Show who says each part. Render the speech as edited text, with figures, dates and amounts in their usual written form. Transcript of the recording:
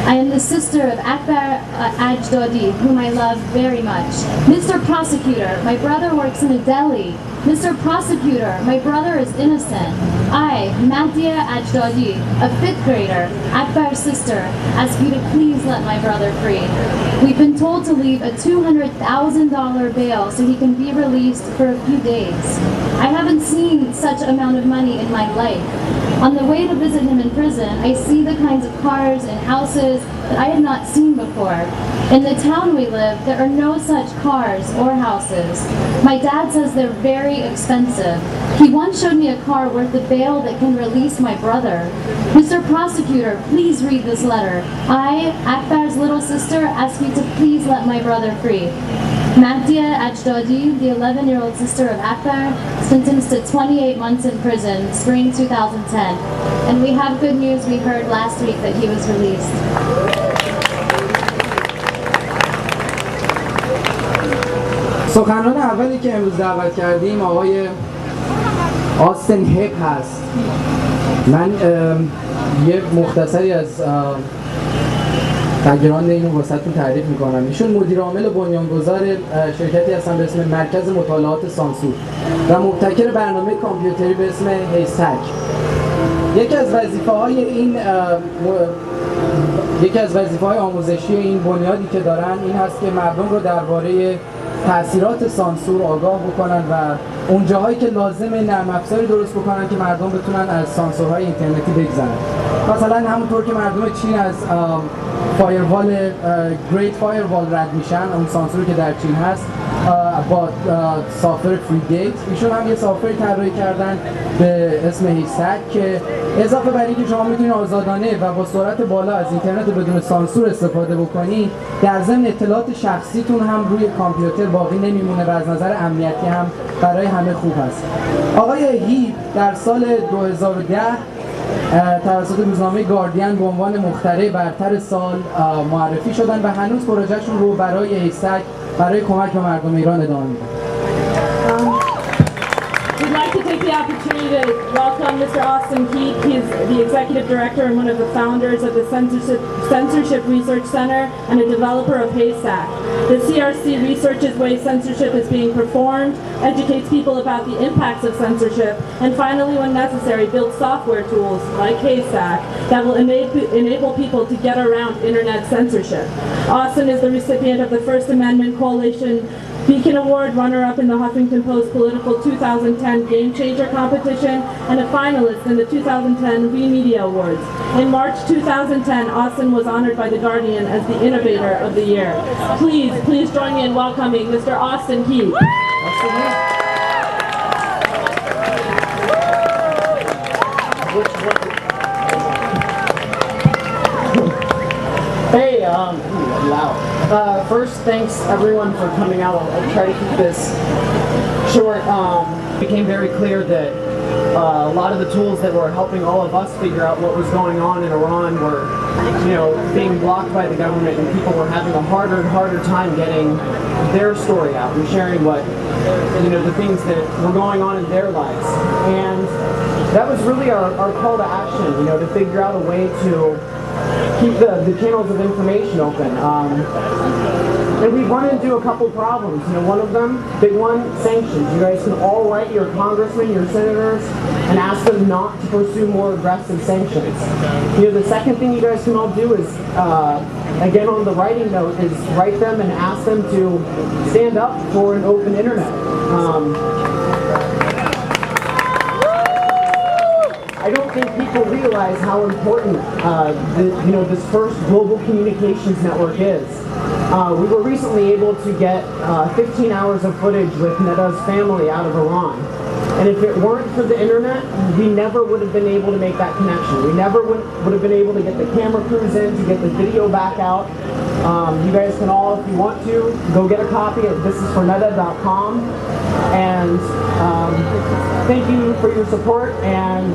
Speaker 1: I am the sister of Akbar Ajdodi, whom I love very much. Mr. Prosecutor, my brother works in a deli. Mr. Prosecutor, my brother is innocent. I, Madhya Ajdodi, a 5th grader, Akbar's sister, ask you to please let my brother free. We've been told to leave a $200,000 bail so he can be released for a few days. I haven't seen such amount of money in my life. On the way to visit him in prison, I see the kinds of cars and houses that I had not seen before. In the town we live, there are no such cars or houses. My dad says they're very expensive. He once showed me a car worth the bail that can release my brother. Mr. Prosecutor, please read this letter. I, Akbar's little sister, ask you to please let my brother free. Madhya Ajdodi, the 11-year-old sister of Akbar, sentenced to 28 months in prison, spring 2010. And we have good news. We heard last week that he was released.
Speaker 2: سخنران اولی که امروز دعوت کردیم آقای آستن هیپ هست. من یه مختصری از بک‌گراند اینو واسهتون تعریف میکنم. ایشون مدیر عامل بنیانگذار شرکتی هستن به اسم مرکز مطالعات سانسور و مبتکر برنامه کامپیوتری به اسم هیستک. یکی از وظیفه‌های آموزشی این بنیادی که دارن این هست که مردم رو درباره تأثیرات سانسور آگاه بکنن و اون جاهایی که لازمه نرم افزاری درست بکنن که مردم بتونن از سانسورهای اینترنتی بگذرن. مثلا همونطور که مردم چین از فایروال گریت فایروال رد میشن، اون سانسوری که در چین هست با سافتور فریگیت، ایشون هم یه سافتوری طراحی کردن به اسم هیستک که اضافه بر اینکه شما میتونید آزادانه و با سرعت بالا از اینترنت بدون سانسور استفاده بکنید، در ضمن اطلاعات شخصیتون هم روی کامپیوتر باقی نمیمونه و از نظر امنیتی هم برای همه خوب هست. آقای هیپ در سال 2010 توسط روزنامه گاردین به عنوان مخترع برتر سال معرفی شدن و هنوز پروژهشون رو برای هیستک برای کمک به مردم ایران ادامه میدن.
Speaker 3: We'd like to take the opportunity to welcome Mr. Austin Heap. He's the executive director and one of the founders of the Censorship Research Center and a developer of Haystack. The CRC researches ways censorship is being performed, educates people about the impacts of censorship, and finally, when necessary, builds software tools like Haystack that will enable people to get around internet censorship. Austin is the recipient of the First Amendment Coalition Beacon Award, runner-up in the Huffington Post Political 2010 Game Changer competition, and a finalist in the 2010 We Media Awards. In March 2010, Austin was honored by The Guardian as the Innovator of the Year. Please join me in welcoming Mr. Austin Heap.
Speaker 4: Hey, loud. First, thanks everyone for coming out. I'll try to keep this short. It became very clear that a lot of the tools that were helping all of us figure out what was going on in Iran were, being blocked by the government, and people were having a harder and harder time getting their story out and sharing what, the things that were going on in their lives. And that was really our call to action, to figure out a way to keep the channels of information open. And we've run into a couple problems. One of them, big one, sanctions. You guys can all write your congressmen, your senators, and ask them not to pursue more aggressive sanctions. The second thing you guys can all do is, again on the writing note, is write them and ask them to stand up for an open internet. I don't think people realize how important this first global communications network is. We were recently able to get 15 hours of footage with Neda's family out of Iran. And if it weren't for the internet, we never would have been able to make that connection. We never would have been able to get the camera crews in to get the video back out. You guys can all, if you want to, go get a copy at thisisforneda.com. And thank you for your support, and